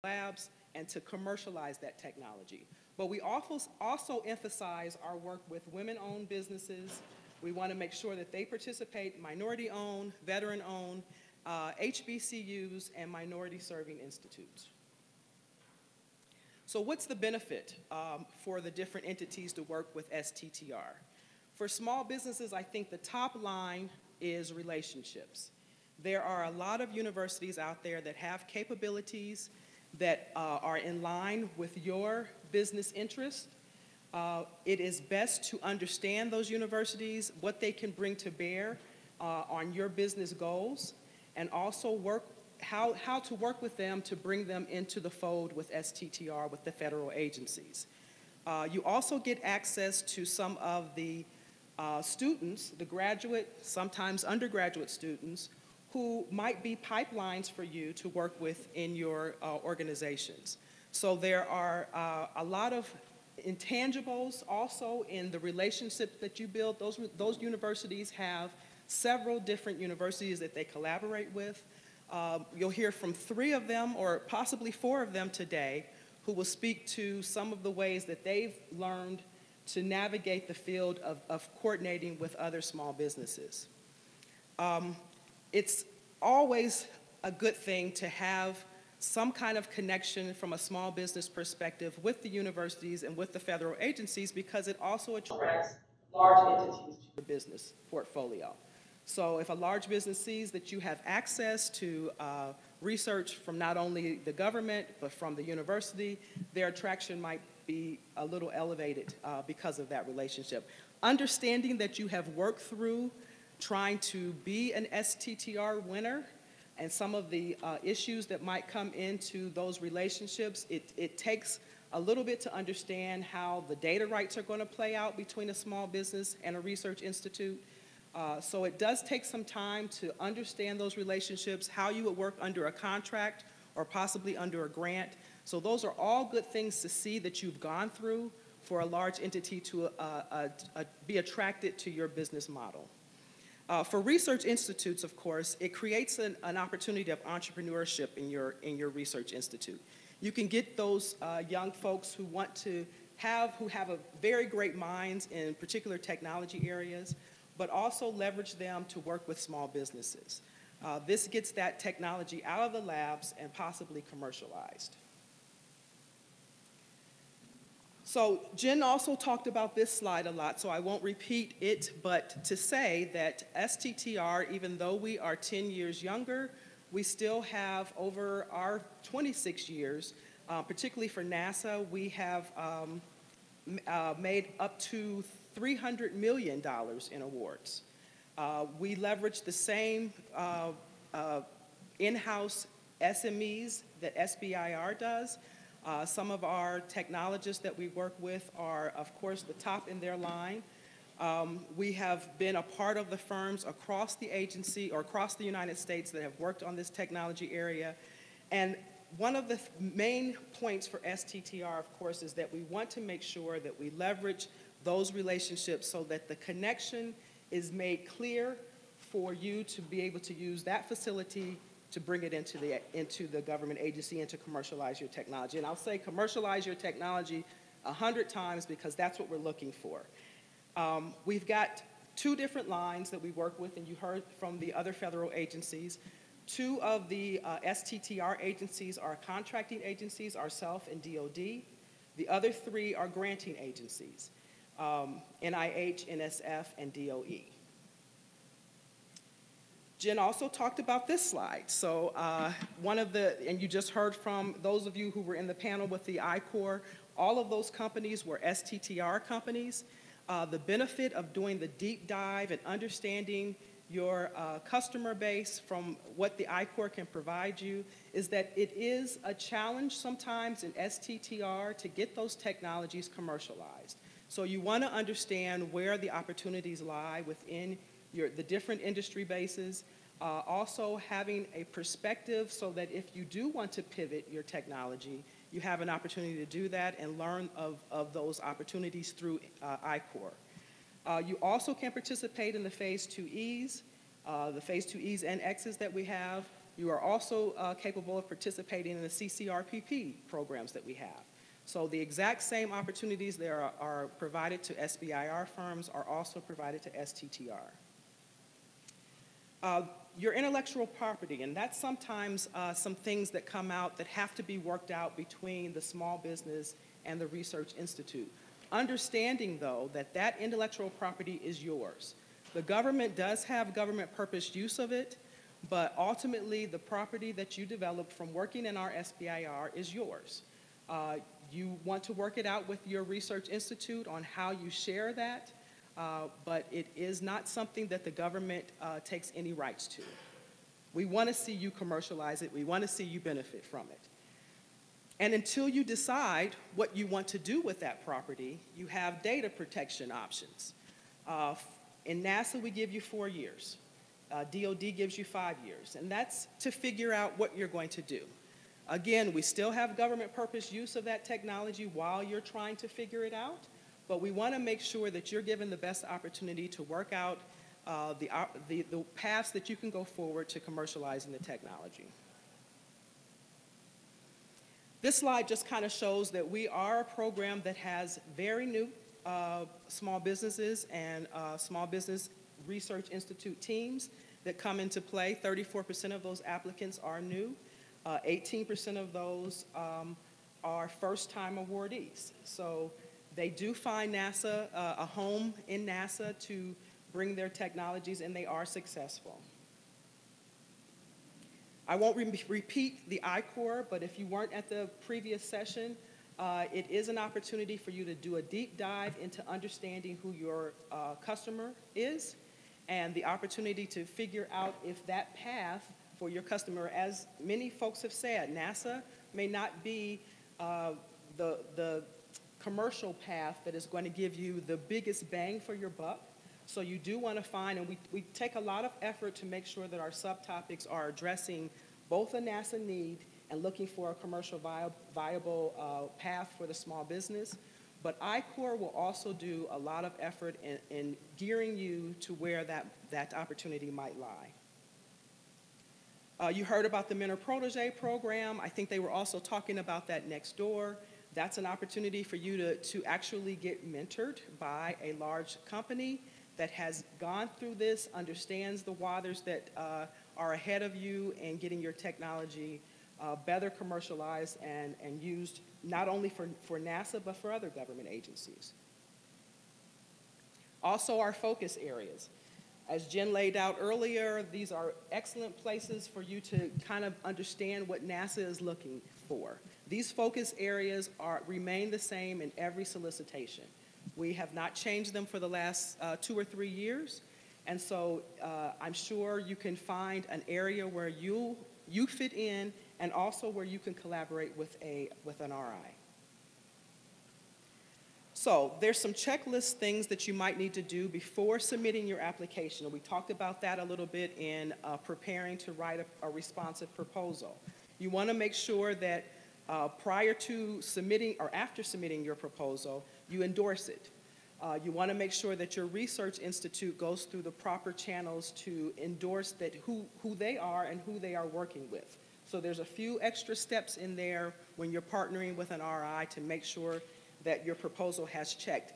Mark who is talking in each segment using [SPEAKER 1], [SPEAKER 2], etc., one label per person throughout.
[SPEAKER 1] labs and to commercialize that technology. But we also emphasize our work with women-owned businesses. We want to make sure that they participate, minority-owned, veteran-owned, HBCUs, and minority-serving institutes. So what's the benefit for the different entities to work with STTR? For small businesses, I think the top line is relationships. There are a lot of universities out there that have capabilities that are in line with your business interests. It is best to understand those universities, what they can bring to bear on your business goals, and also how to work with them to bring them into the fold with STTR, with the federal agencies. You also get access to some of the students, the graduate, sometimes undergraduate students, who might be pipelines for you to work with in your organizations. So there are a lot of intangibles also in the relationships that you build. Those universities have several different universities that they collaborate with. You'll hear from 3 of them or possibly 4 of them today who will speak to some of the ways that they've learned to navigate the field of coordinating with other small businesses. It's always a good thing to have some kind of connection from a small business perspective with the universities and with the federal agencies, because it also attracts large entities to your business portfolio. So if a large business sees that you have access to research from not only the government, but from the university, their attraction might be a little elevated because of that relationship. Understanding that you have worked through trying to be an STTR winner and some of the issues that might come into those relationships, it takes a little bit to understand how the data rights are going to play out between a small business and a research institute. So it does take some time to understand those relationships, how you would work under a contract or possibly under a grant. So those are all good things to see that you've gone through for a large entity to be attracted to your business model. For research institutes, of course, it creates an opportunity of entrepreneurship in your research institute. You can get those young folks who have a very great minds in particular technology areas, but also leverage them to work with small businesses. This gets that technology out of the labs and possibly commercialized. So Jen also talked about this slide a lot, so I won't repeat it, but to say that STTR, even though we are 10 years younger, we still have over our 26 years, particularly for NASA, we have made up to $300 million in awards. We leverage the same in-house SMEs that SBIR does. Some of our technologists that we work with are, of course, the top in their line. We have been a part of the firms across the agency or across the United States that have worked on this technology area. And one of the main points for STTR, of course, is that we want to make sure that we leverage those relationships so that the connection is made clear for you to be able to use that facility to bring it into the government agency and to commercialize your technology. And I'll say commercialize your technology 100 times because that's what we're looking for. We've got 2 different lines that we work with, and you heard from the other federal agencies. 2 of the STTR agencies are contracting agencies, ourself and DOD. The other 3 are granting agencies, NIH, NSF, and DOE. Jen also talked about this slide. So and you just heard from those of you who were in the panel with the I-Corps, all of those companies were STTR companies. The benefit of doing the deep dive and understanding your customer base from what the I-Corps can provide you is that it is a challenge sometimes in STTR to get those technologies commercialized. So you want to understand where the opportunities lie within the different industry bases, also having a perspective so that if you do want to pivot your technology, you have an opportunity to do that and learn of those opportunities through I-Corps. You also can participate in the Phase 2Es, the Phase 2Es and X's that we have. You are also capable of participating in the CCRPP programs that we have. So the exact same opportunities that are provided to SBIR firms are also provided to STTR. Your intellectual property, and that's sometimes some things that come out that have to be worked out between the small business and the research institute. Understanding, though, that that intellectual property is yours. The government does have government purpose use of it, but ultimately the property that you develop from working in our SBIR is yours. You want to work it out with your research institute on how you share that, but it is not something that the government takes any rights to. We want to see you commercialize it. We want to see you benefit from it. And until you decide what you want to do with that property, you have data protection options. In NASA, we give you 4 years. DOD gives you 5 years, and that's to figure out what you're going to do. Again, we still have government purpose use of that technology while you're trying to figure it out, but we want to make sure that you're given the best opportunity to work out the paths that you can go forward to commercializing the technology. This slide just kind of shows that we are a program that has very new small businesses and small business research institute teams that come into play. 34% of those applicants are new. 18% of those are first-time awardees. So they do find NASA, a home in NASA to bring their technologies, and they are successful. I won't repeat the I-Core, but if you weren't at the previous session, it is an opportunity for you to do a deep dive into understanding who your customer is, and the opportunity to figure out if that path for your customer, as many folks have said, NASA may not be the commercial path that is going to give you the biggest bang for your buck. So you do want to find, and we take a lot of effort to make sure that our subtopics are addressing both a NASA need and looking for a commercial viable path for the small business. But I-Core will also do a lot of effort in gearing you to where that opportunity might lie. You heard about the Mentor Protege program. I think they were also talking about that next door. That's an opportunity for you to actually get mentored by a large company that has gone through this, understands the waters that are ahead of you in getting your technology better commercialized and used not only for NASA, but for other government agencies. Also, our focus areas. As Jen laid out earlier, these are excellent places for you to kind of understand what NASA is looking for. These focus areas remain the same in every solicitation. We have not changed them for the last 2 or 3 years, and so I'm sure you can find an area where you fit in and also where you can collaborate with an RI. So there's some checklist things that you might need to do before submitting your application. We talked about that a little bit in preparing to write a responsive proposal. You want to make sure that prior to submitting or after submitting your proposal, you endorse it. You want to make sure that your research institute goes through the proper channels to endorse that who they are and who they are working with. So there's a few extra steps in there when you're partnering with an RI to make sure that your proposal has checked.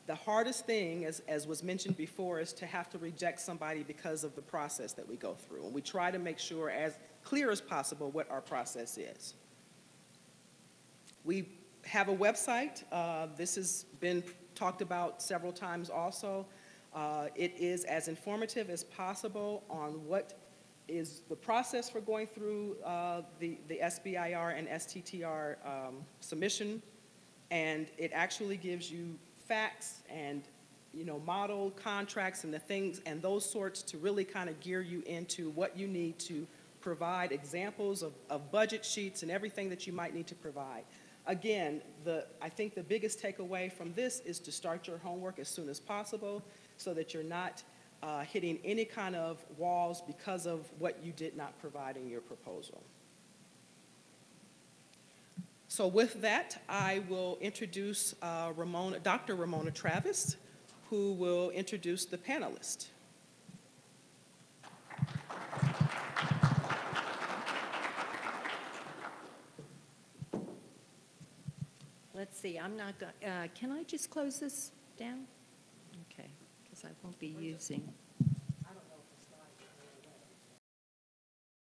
[SPEAKER 1] The hardest thing, as was mentioned before, is to have to reject somebody because of the process that we go through. And we try to make sure as clear as possible what our process is. We have a website. This has been talked about several times also. It is as informative as possible on what is the process for going through the SBIR and STTR submission. And it actually gives you facts and model contracts and the things and those sorts to really kind of gear you into what you need to provide examples of budget sheets and everything that you might need to provide. Again, I think the biggest takeaway from this is to start your homework as soon as possible so that you're not hitting any kind of walls because of what you did not provide in your proposal. So with that, I will introduce Dr. Ramona Travis, who will introduce the panelists.
[SPEAKER 2] let's see, I'm not, can I just close this down? Okay, because I won't be using.